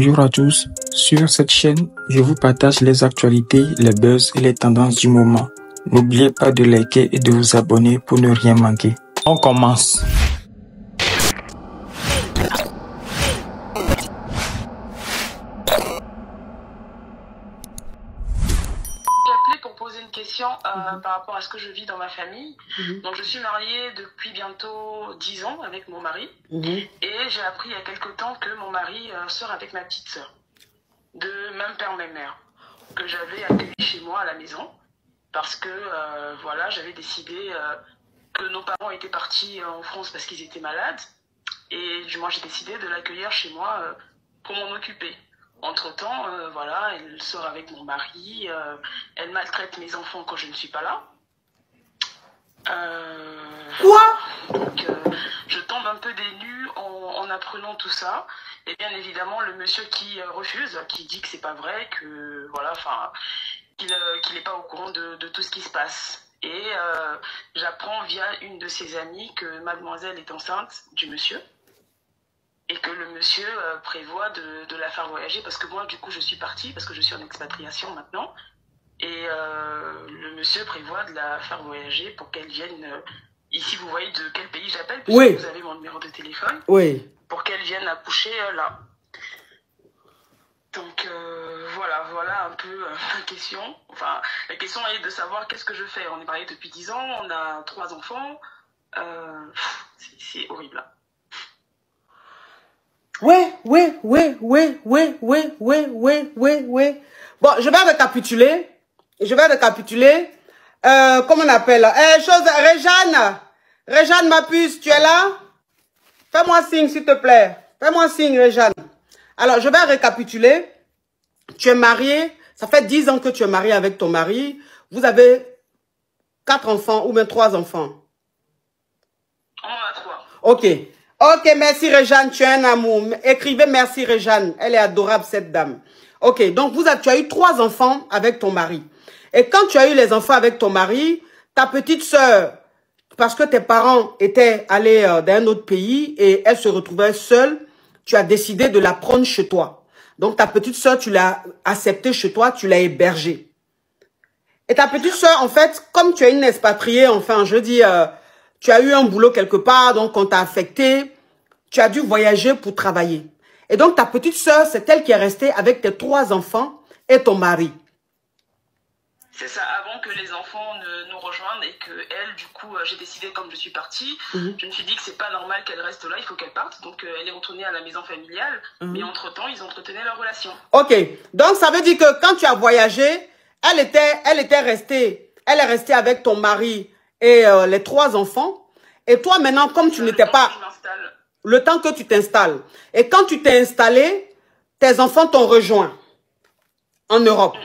Bonjour à tous, sur cette chaîne, je vous partage les actualités, les buzz et les tendances du moment. N'oubliez pas de liker et de vous abonner pour ne rien manquer. On commence. J'ai appelé pour poser une question par rapport à ce que je vis dans ma famille. Donc je suis mariée depuis bientôt 10 ans avec mon mari. Et j'ai appris il y a quelque temps que mon mari sort avec ma petite sœur. De même père, même mère. Que j'avais accueilli chez moi à la maison. Parce que voilà, j'avais décidé que nos parents étaient partis en France parce qu'ils étaient malades. Et moi j'ai décidé de l'accueillir chez moi pour m'en occuper. Entre-temps, voilà, elle sort avec mon mari, elle maltraite mes enfants quand je ne suis pas là. Quoi? Donc, je tombe un peu des nues en apprenant tout ça. Et bien évidemment, le monsieur qui refuse, qui dit que c'est pas vrai, que voilà, enfin, qu'il n'est pas au courant de tout ce qui se passe. Et j'apprends via une de ses amies que mademoiselle est enceinte du monsieur. Et que le monsieur prévoit de la faire voyager, parce que moi, du coup, je suis partie, parce que je suis en expatriation maintenant. Et le monsieur prévoit de la faire voyager pour qu'elle vienne, ici, vous voyez de quel pays j'appelle, puisque Oui. vous avez mon numéro de téléphone. Oui. Pour qu'elle vienne accoucher là. Donc, voilà un peu ma question. Enfin, la question est de savoir qu'est-ce que je fais. On est mariés depuis 10 ans, on a 3 enfants. C'est horrible, là. Ouais. Bon, je vais récapituler. Comment on appelle? Réjeanne, ma puce, tu es là? Fais-moi signe, s'il te plaît. Fais-moi signe, Réjeanne. Alors, je vais récapituler. Tu es marié. Ça fait 10 ans que tu es marié avec ton mari. Vous avez 4 enfants ou même 3 enfants. On en a 3. Ok. Ok, merci Réjeanne, tu es un amour. Écrivez merci Réjeanne, elle est adorable cette dame. Ok, donc tu as eu 3 enfants avec ton mari. Et quand tu as eu les enfants avec ton mari, ta petite sœur, parce que tes parents étaient allés dans un autre pays et elle se retrouvait seule, tu as décidé de la prendre chez toi. Donc ta petite sœur, tu l'as acceptée chez toi, tu l'as hébergée. Et ta petite sœur, en fait, comme tu es une expatriée, enfin, je dis... tu as eu un boulot quelque part, donc on t'a affecté. Tu as dû voyager pour travailler. Et donc, ta petite sœur, c'est elle qui est restée avec tes 3 enfants et ton mari. C'est ça, avant que les enfants ne nous rejoignent et que elle, du coup, j'ai décidé, comme je suis partie, je me suis dit que c'est pas normal qu'elle reste là, il faut qu'elle parte. Donc, elle est retournée à la maison familiale. Mais entre-temps, ils entretenaient leur relation. Ok, donc ça veut dire que quand tu as voyagé, elle est restée avec ton mari et les 3 enfants. Et toi, maintenant, comme tu n'étais pas... Le temps que tu t'installes. Et quand tu t'es installé, tes enfants t'ont rejoint en Europe.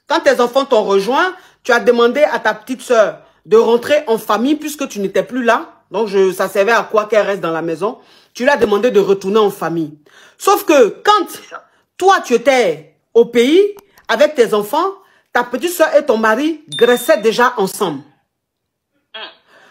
Quand tes enfants t'ont rejoint, tu as demandé à ta petite sœur de rentrer en famille puisque tu n'étais plus là. Donc, ça servait à quoi qu'elle reste dans la maison. Tu lui as demandé de retourner en famille. Sauf que quand toi, tu étais au pays avec tes enfants, ta petite sœur et ton mari graissaient déjà ensemble.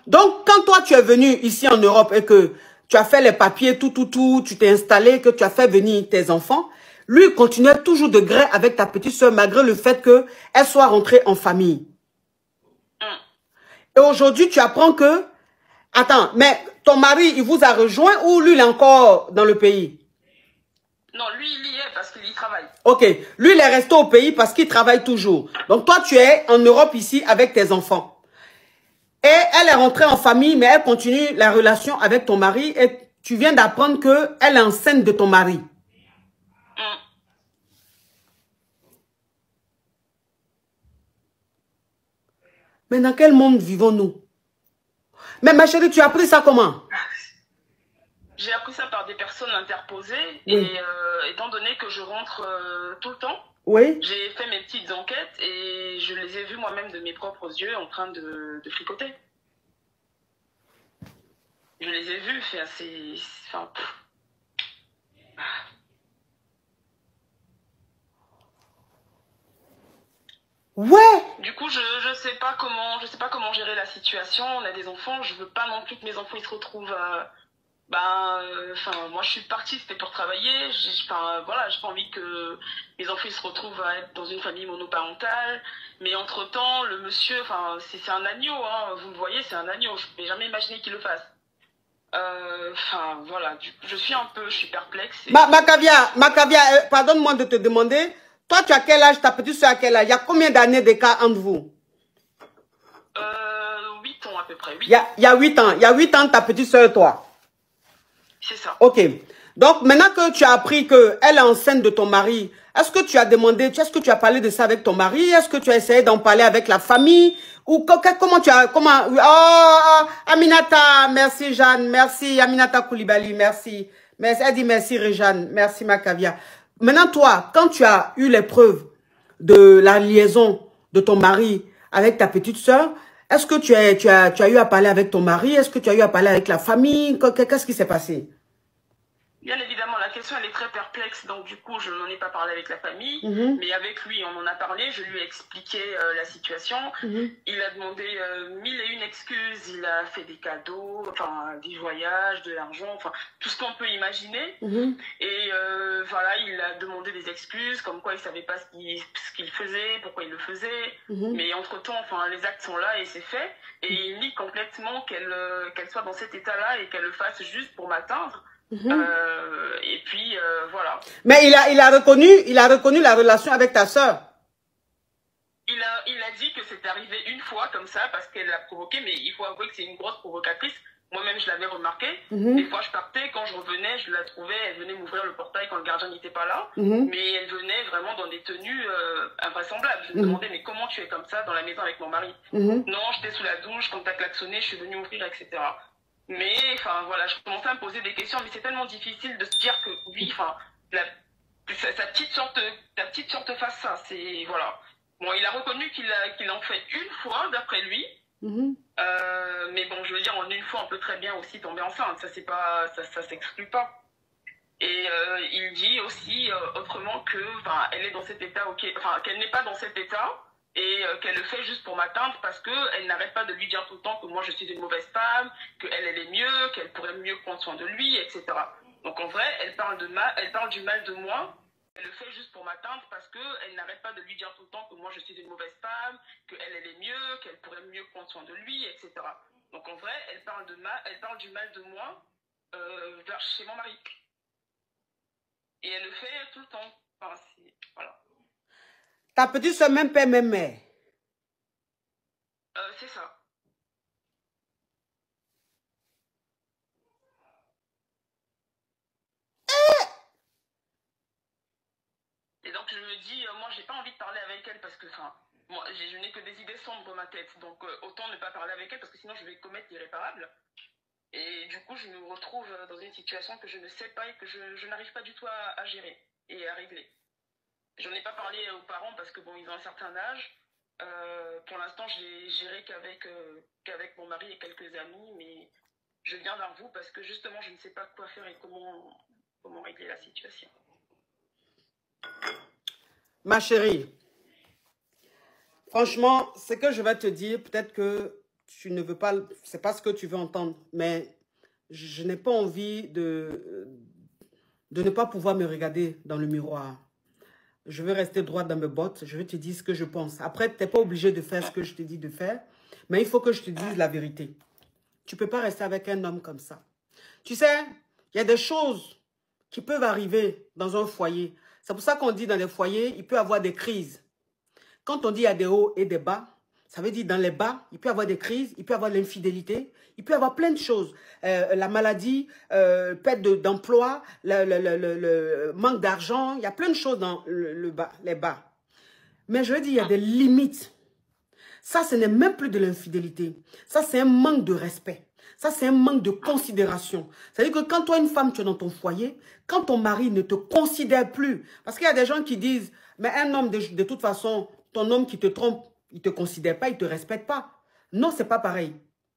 Donc, quand toi, tu es venu ici en Europe et que tu as fait les papiers, tu t'es installé, que tu as fait venir tes enfants, lui continuait toujours de gré avec ta petite soeur malgré le fait qu'elle soit rentrée en famille. Et aujourd'hui, tu apprends que... Attends, mais ton mari, il vous a rejoint ou lui, il est encore dans le pays? Non, lui, il y est parce qu'il y travaille. Ok, lui, il est resté au pays parce qu'il travaille toujours. Donc, toi, tu es en Europe ici avec tes enfants. Et elle est rentrée en famille, mais elle continue la relation avec ton mari et tu viens d'apprendre qu'elle est enceinte de ton mari. Mais dans quel monde vivons-nous? Mais ma chérie, tu as appris ça comment? J'ai appris ça par des personnes interposées. Et étant donné que je rentre tout le temps, j'ai fait mes petites enquêtes et je les ai vues moi-même de mes propres yeux en train de fricoter. Je les ai vus, c'est assez... Enfin, ouais. Du coup, je sais pas comment gérer la situation. On a des enfants, je veux pas non plus que mes enfants ils se retrouvent Moi je suis partie, c'était pour travailler. Voilà, j'ai pas envie que mes enfants se retrouvent à être dans une famille monoparentale. Mais entre-temps, le monsieur, c'est un agneau, hein, vous le voyez, c'est un agneau. Je n'ai jamais imaginé qu'il le fasse. Voilà, je suis perplexe. Macavia, pardonne-moi de te demander, toi tu as quel âge, ta petite soeur a quel âge? Il y a combien d'années d'écart entre vous? 8 ans à peu près, 8. Il y a 8 ans, il y a 8 ans ta petite soeur et toi? C'est ça. Ok. Donc maintenant que tu as appris qu'elle est enceinte de ton mari, est-ce que tu as demandé, est-ce que tu as parlé de ça avec ton mari? Est-ce que tu as essayé d'en parler avec la famille? Ou comment tu as, oh, Aminata, merci Jeanne, merci Aminata Koulibaly, merci. Elle dit merci Réjeanne, merci Macavia. Maintenant toi, quand tu as eu les preuves de la liaison de ton mari avec ta petite soeur, est-ce que tu as eu à parler avec ton mari? Est-ce que tu as eu à parler avec la famille? Qu'est-ce qui s'est passé? Bien évidemment, la question elle est très perplexe, donc du coup je n'en ai pas parlé avec la famille, mais avec lui on en a parlé, je lui ai expliqué la situation, il a demandé 1001 excuses, il a fait des cadeaux, des voyages, de l'argent, tout ce qu'on peut imaginer, et voilà, il a demandé des excuses, comme quoi il savait pas ce qu'il faisait, pourquoi il le faisait, mais entre-temps, les actes sont là et c'est fait, et il nie complètement qu'elle soit dans cet état-là et qu'elle le fasse juste pour m'atteindre. Et puis voilà. Mais il a reconnu la relation avec ta sœur. Il a dit que c'était arrivé une fois comme ça parce qu'elle l'a provoqué, mais il faut avouer que c'est une grosse provocatrice. Moi-même, je l'avais remarqué. Des fois, je partais, quand je revenais, je la trouvais, elle venait m'ouvrir le portail quand le gardien n'était pas là. Mais elle venait vraiment dans des tenues invraisemblables. Je me demandais, mais comment tu es comme ça dans la maison avec mon mari? Non, j'étais sous la douche, quand t'as klaxonné, je suis venue ouvrir, etc. Mais, voilà, je commençais à me poser des questions, mais c'est tellement difficile de se dire que oui, ta petite sœur te fasse ça, c'est, voilà. Bon, il a reconnu qu'il en fait une fois, d'après lui. Mais bon, je veux dire, en une fois, on peut très bien aussi tomber enceinte, ça s'exclut pas. Et il dit aussi, autrement, que, elle est dans cet état, qu'elle n'est pas dans cet état, et qu'elle le fait juste pour m'atteindre parce qu'elle n'arrête pas de lui dire tout le temps que moi je suis une mauvaise femme, qu'elle est mieux, qu'elle pourrait mieux prendre soin de lui, etc. Donc en vrai, elle parle du mal de moi, elle le fait juste pour m'atteindre parce qu'elle n'arrête pas de lui dire tout le temps que moi je suis une mauvaise femme, qu'elle est mieux, qu'elle pourrait mieux prendre soin de lui, etc. Donc en vrai, elle parle du mal de moi chez mon mari. Et elle le fait tout le temps. Voilà. Ta petite soeur, même père, même mère. C'est ça. Et donc je me dis, moi j'ai pas envie de parler avec elle parce que, moi je n'ai que des idées sombres dans ma tête. Donc autant ne pas parler avec elle parce que sinon je vais commettre l'irréparable. Et du coup je me retrouve dans une situation que je ne sais pas et que je n'arrive pas du tout à gérer et à régler. J'en ai pas parlé aux parents parce que bon, ils ont un certain âge. Pour l'instant, j'ai géré qu'avec mon mari et quelques amis, mais je viens vers vous parce que justement, je ne sais pas quoi faire et comment régler la situation. Ma chérie, franchement, ce que je vais te dire, peut-être que tu ne veux pas, c'est pas ce que tu veux entendre, mais je n'ai pas envie de ne pas pouvoir me regarder dans le miroir. Je vais rester droite dans mes bottes, je vais te dire ce que je pense. Après, tu n'es pas obligé de faire ce que je te dis de faire, mais il faut que je te dise la vérité. Tu ne peux pas rester avec un homme comme ça. Tu sais, il y a des choses qui peuvent arriver dans un foyer. C'est pour ça qu'on dit dans les foyers, il peut y avoir des crises. Quand on dit il y a des hauts et des bas, ça veut dire dans les bas, il peut y avoir des crises, il peut y avoir l'infidélité, il peut y avoir plein de choses. La maladie, perte d'emploi, le manque d'argent, il y a plein de choses dans les bas. Mais je veux dire, il y a des limites. Ça, ce n'est même plus de l'infidélité. Ça, c'est un manque de respect. Ça, c'est un manque de considération. C'est-à-dire que quand toi, une femme, tu es dans ton foyer, quand ton mari ne te considère plus, parce qu'il y a des gens qui disent, mais un homme, de toute façon, ton homme qui te trompe, il ne te considère pas, il ne te respecte pas. Non, ce n'est pas pareil.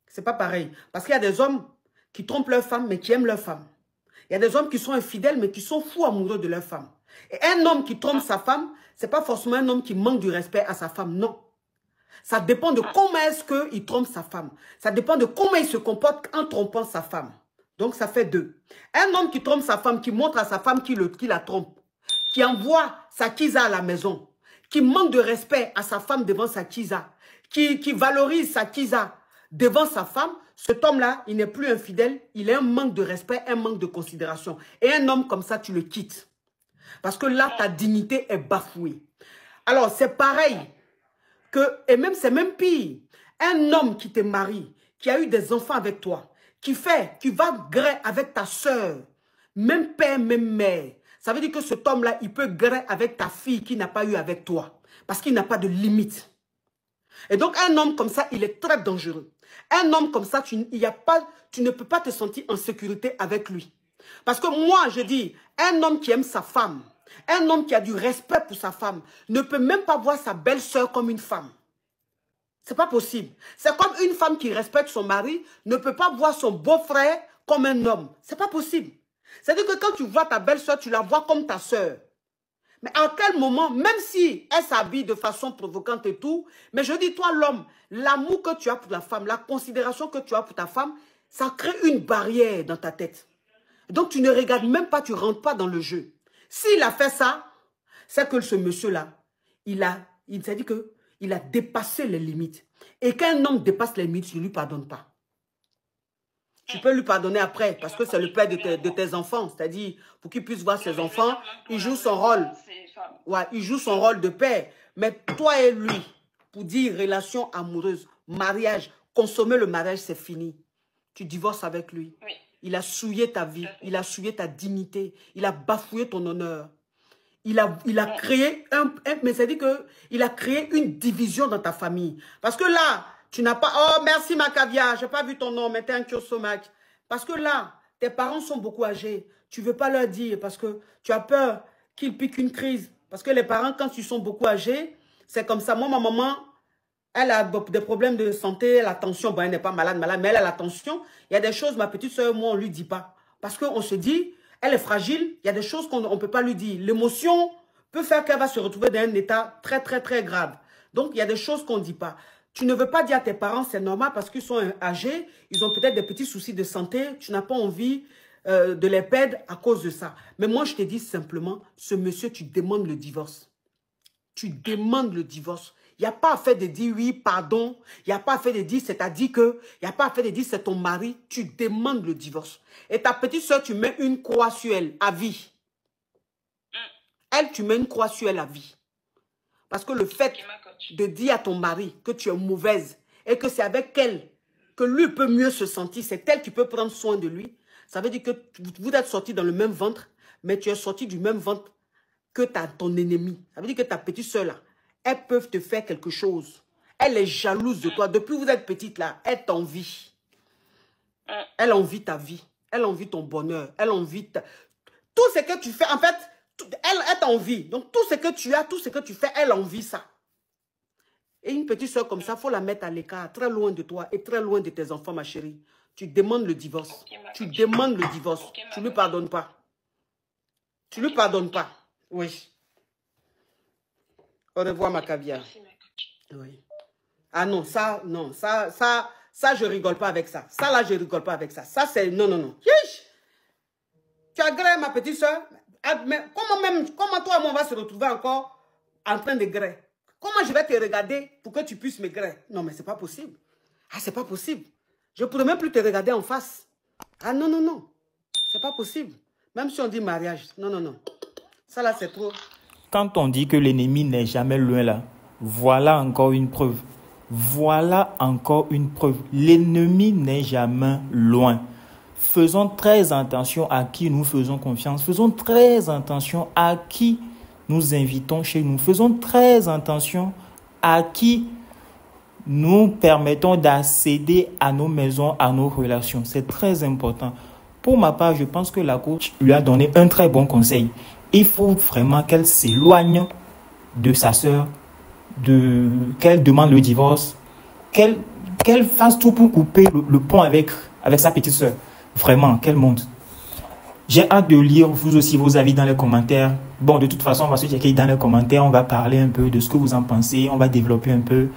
Ce n'est pas pareil. Parce qu'il y a des hommes qui trompent leur femme, mais qui aiment leur femme. Il y a des hommes qui sont infidèles, mais qui sont fous amoureux de leur femme. Et un homme qui trompe sa femme, ce n'est pas forcément un homme qui manque du respect à sa femme, non. Ça dépend de comment est-ce qu'il trompe sa femme. Ça dépend de comment il se comporte en trompant sa femme. Donc, ça fait 2. Un homme qui trompe sa femme, qui montre à sa femme qui la trompe, qui envoie sa kisa à la maison, qui manque de respect à sa femme devant sa kisa, qui valorise sa kisa devant sa femme, cet homme-là, il n'est plus infidèle, il a un manque de respect, un manque de considération. Et un homme comme ça, tu le quittes. Parce que là, ta dignité est bafouée. Alors, c'est pareil que, et même c'est même pire, un homme qui te marie, qui a eu des enfants avec toi, qui va gré avec ta soeur, même père, même mère. Ça veut dire que cet homme-là, il peut gré avec ta fille qui n'a pas eu avec toi. Parce qu'il n'a pas de limite. Et donc, un homme comme ça, il est très dangereux. Un homme comme ça, tu ne peux pas te sentir en sécurité avec lui. Parce que moi, je dis, un homme qui aime sa femme, un homme qui a du respect pour sa femme, ne peut même pas voir sa belle-sœur comme une femme. C'est pas possible. C'est comme une femme qui respecte son mari, ne peut pas voir son beau-frère comme un homme. C'est pas possible. C'est-à-dire que quand tu vois ta belle-sœur, tu la vois comme ta sœur. Mais à quel moment, même si elle s'habille de façon provocante et tout, mais je dis, toi l'homme, l'amour que tu as pour la femme, la considération que tu as pour ta femme, ça crée une barrière dans ta tête. Donc tu ne regardes même pas, tu ne rentres pas dans le jeu. S'il a fait ça, c'est que ce monsieur-là, il s'est dit qu'il a dépassé les limites. Et qu'un homme dépasse les limites, tu ne lui pardonnes pas. Tu peux lui pardonner après, parce que c'est le père de tes enfants. C'est-à-dire, pour qu'il puisse voir ses enfants, il joue son rôle. Ouais, il joue son rôle de père. Mais toi et lui, pour dire relation amoureuse, mariage, consommer le mariage, c'est fini. Tu divorces avec lui. Oui. Il a souillé ta vie, il a souillé ta dignité, il a bafoué ton honneur. Il a créé mais c'est-à-dire qu'il a créé une division dans ta famille. Parce que là, tu n'as pas... Oh, merci Macavia, je n'ai pas vu ton nom, mais t'es un Kiosomac. Parce que là, tes parents sont beaucoup âgés. Tu ne veux pas leur dire parce que tu as peur qu'ils piquent une crise. Parce que les parents, quand ils sont beaucoup âgés, c'est comme ça. Moi, ma maman, elle a des problèmes de santé, la tension. Bon, elle n'est pas malade, mais elle a la tension. Il y a des choses, ma petite soeur, moi, on ne lui dit pas. Parce qu'on se dit, elle est fragile, il y a des choses qu'on ne peut pas lui dire. L'émotion peut faire qu'elle va se retrouver dans un état très, très, très grave. Donc, il y a des choses qu'on ne dit pas. Tu ne veux pas dire à tes parents, c'est normal parce qu'ils sont âgés, ils ont peut-être des petits soucis de santé, tu n'as pas envie de les perdre à cause de ça. Mais moi, je te dis simplement, ce monsieur, tu demandes le divorce. Tu demandes le divorce. Il n'y a pas à faire de dire oui, pardon. Il n'y a pas à faire de dire c'est-à-dire que. Il n'y a pas à faire de dire c'est ton mari. Tu demandes le divorce. Et ta petite soeur, tu mets une croix sur elle à vie. Elle, tu mets une croix sur elle à vie. Parce que le fait de dire à ton mari que tu es mauvaise et que c'est avec elle que lui peut mieux se sentir, c'est elle qui peut prendre soin de lui, ça veut dire que vous êtes sortis dans le même ventre, mais tu es sorti du même ventre que ton ennemi. Ça veut dire que ta petite soeur là, elles peuvent te faire quelque chose. Elle est jalouse de toi. Depuis que vous êtes petite là, elle t'envie. Elle envie ta vie. Elle envie ton bonheur. Elle envie tout ce que tu fais. En fait, elle t'envie. Donc tout ce que tu as, tout ce que tu fais, elle envie ça. Et une petite soeur comme ça, il faut la mettre à l'écart, très loin de toi et très loin de tes enfants, ma chérie. Tu demandes le divorce. Tu demandes le divorce. Tu ne lui pardonnes pas. Tu ne lui pardonnes pas. Oui. Au revoir, ma caviar. Oui. Ah non, ça, je rigole pas avec ça. Ça, là, je rigole pas avec ça. Ça, c'est... Non, non, non. Chiche. Tu as gré, ma petite soeur. Mais comment toi et moi, on va se retrouver encore en train de gré? Comment je vais te regarder pour que tu puisses me gré? Non, mais c'est pas possible. Ah, c'est pas possible. Je ne pourrais même plus te regarder en face. Ah non, non, non. C'est pas possible. Même si on dit mariage. Non, non, non. Ça, là, c'est trop... Quand on dit que l'ennemi n'est jamais loin là, voilà encore une preuve. Voilà encore une preuve. L'ennemi n'est jamais loin. Faisons très attention à qui nous faisons confiance. Faisons très attention à qui nous invitons chez nous. Faisons très attention à qui nous permettons d'accéder à nos maisons, à nos relations. C'est très important. Pour ma part, je pense que la coach lui a donné un très bon conseil. Il faut vraiment qu'elle s'éloigne de sa sœur, qu'elle demande le divorce, qu'elle fasse tout pour couper le pont avec sa petite sœur. Vraiment, qu'elle monte. J'ai hâte de lire vous aussi vos avis dans les commentaires. Bon, de toute façon, on va se checker dans les commentaires, on va parler un peu de ce que vous en pensez, on va développer un peu.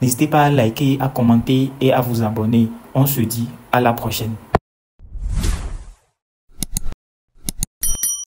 N'hésitez pas à liker, à commenter et à vous abonner. On se dit à la prochaine.